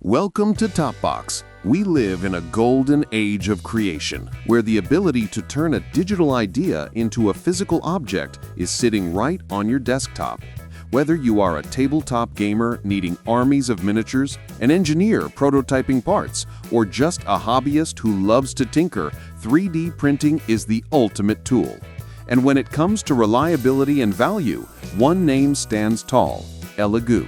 Welcome to Topbox. We live in a golden age of creation, where the ability to turn a digital idea into a physical object is sitting right on your desktop. Whether you are a tabletop gamer needing armies of miniatures, an engineer prototyping parts, or just a hobbyist who loves to tinker, 3D printing is the ultimate tool. And when it comes to reliability and value, one name stands tall: Elegoo.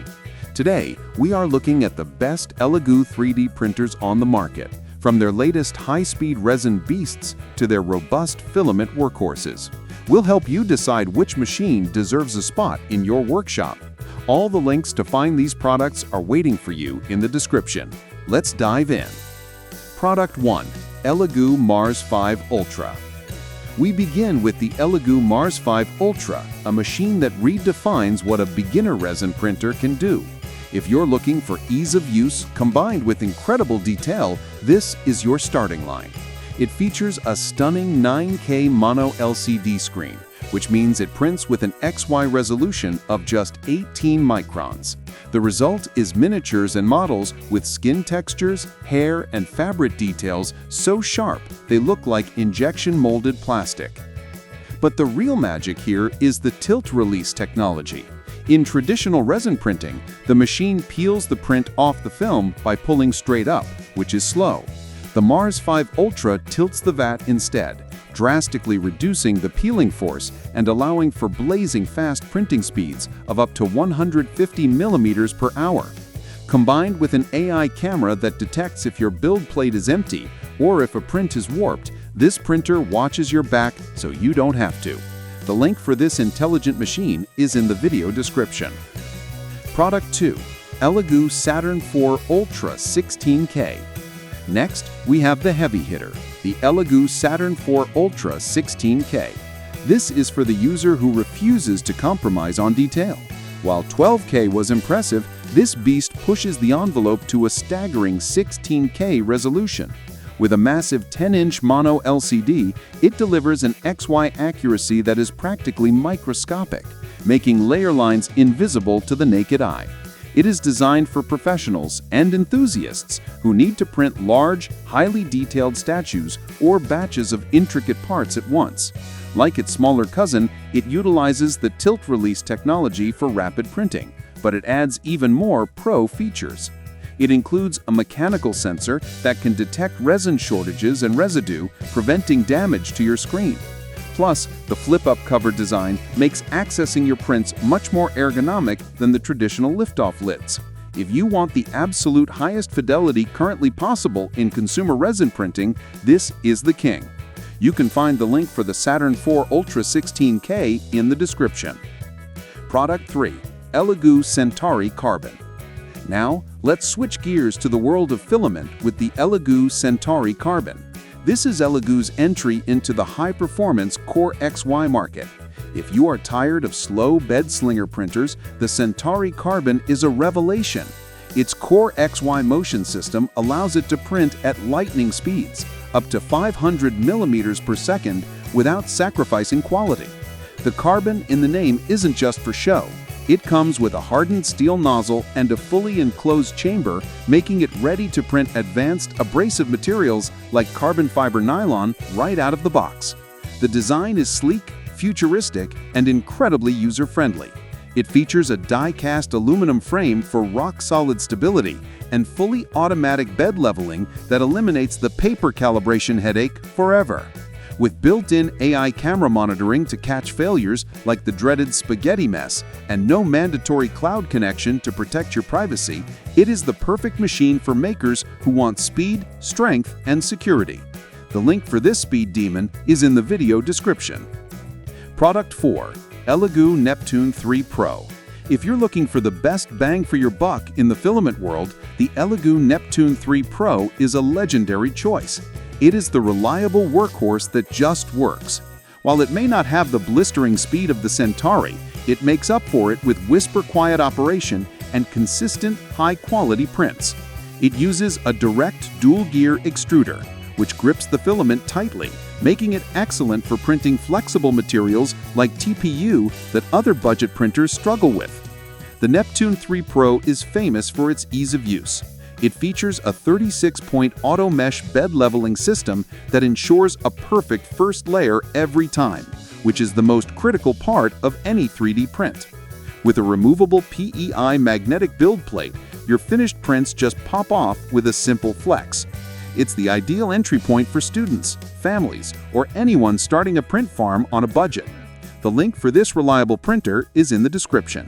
Today, we are looking at the best Elegoo 3D printers on the market, from their latest high-speed resin beasts to their robust filament workhorses. We'll help you decide which machine deserves a spot in your workshop. All the links to find these products are waiting for you in the description. Let's dive in. Product 1. Elegoo Mars 5 Ultra. We begin with the Elegoo Mars 5 Ultra, a machine that redefines what a beginner resin printer can do. If you're looking for ease of use combined with incredible detail, this is your starting line. It features a stunning 9K mono LCD screen, which means it prints with an XY resolution of just 18 microns. The result is miniatures and models with skin textures, hair, and fabric details so sharp they look like injection molded plastic. But the real magic here is the tilt release technology. In traditional resin printing, the machine peels the print off the film by pulling straight up, which is slow. The Mars 5 Ultra tilts the vat instead, drastically reducing the peeling force and allowing for blazing fast printing speeds of up to 150 millimeters per hour. Combined with an AI camera that detects if your build plate is empty or if a print is warped, this printer watches your back so you don't have to. The link for this intelligent machine is in the video description. Product 2. Elegoo Saturn IV Ultra 16K. Next, we have the heavy hitter, the Elegoo Saturn IV Ultra 16K. This is for the user who refuses to compromise on detail. While 12K was impressive, this beast pushes the envelope to a staggering 16K resolution. With a massive 10-inch mono LCD, it delivers an XY accuracy that is practically microscopic, making layer lines invisible to the naked eye. It is designed for professionals and enthusiasts who need to print large, highly detailed statues or batches of intricate parts at once. Like its smaller cousin, it utilizes the tilt release technology for rapid printing, but it adds even more pro features. It includes a mechanical sensor that can detect resin shortages and residue, preventing damage to your screen. Plus, the flip-up cover design makes accessing your prints much more ergonomic than the traditional lift-off lids. If you want the absolute highest fidelity currently possible in consumer resin printing, this is the king. You can find the link for the Saturn IV Ultra 16K in the description. Product 3. Elegoo Centauri Carbon. Now, let's switch gears to the world of filament with the Elegoo Centauri Carbon. This is Elegoo's entry into the high-performance Core XY market. If you are tired of slow bed-slinger printers, the Centauri Carbon is a revelation. Its Core XY motion system allows it to print at lightning speeds, up to 500 millimeters per second, without sacrificing quality. The carbon in the name isn't just for show. It comes with a hardened steel nozzle and a fully enclosed chamber, making it ready to print advanced abrasive materials like carbon fiber nylon right out of the box. The design is sleek, futuristic, and incredibly user-friendly. It features a die-cast aluminum frame for rock-solid stability and fully automatic bed leveling that eliminates the paper calibration headache forever. With built-in AI camera monitoring to catch failures like the dreaded spaghetti mess and no mandatory cloud connection to protect your privacy, it is the perfect machine for makers who want speed, strength, and security. The link for this speed demon is in the video description. Product 4. Elegoo Neptune 3 Pro. If you're looking for the best bang for your buck in the filament world, the Elegoo Neptune 3 Pro is a legendary choice. It is the reliable workhorse that just works. While it may not have the blistering speed of the Centauri, it makes up for it with whisper-quiet operation and consistent, high-quality prints. It uses a direct dual-gear extruder, which grips the filament tightly, making it excellent for printing flexible materials like TPU that other budget printers struggle with. The Neptune 3 Pro is famous for its ease of use. It features a 36-point auto mesh bed leveling system that ensures a perfect first layer every time, which is the most critical part of any 3D print. With a removable PEI magnetic build plate, your finished prints just pop off with a simple flex. It's the ideal entry point for students, families, or anyone starting a print farm on a budget. The link for this reliable printer is in the description.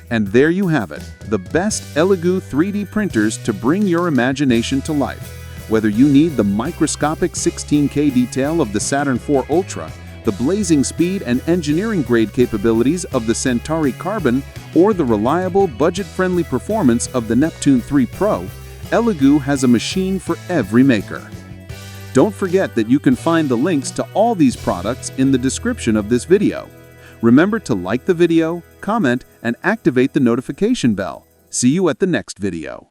And there you have it, the best Elegoo 3D printers to bring your imagination to life. Whether you need the microscopic 16K detail of the Saturn IV Ultra, the blazing speed and engineering-grade capabilities of the Centauri Carbon, or the reliable, budget-friendly performance of the Neptune 3 Pro, Elegoo has a machine for every maker. Don't forget that you can find the links to all these products in the description of this video. Remember to like the video, comment, and activate the notification bell. See you at the next video.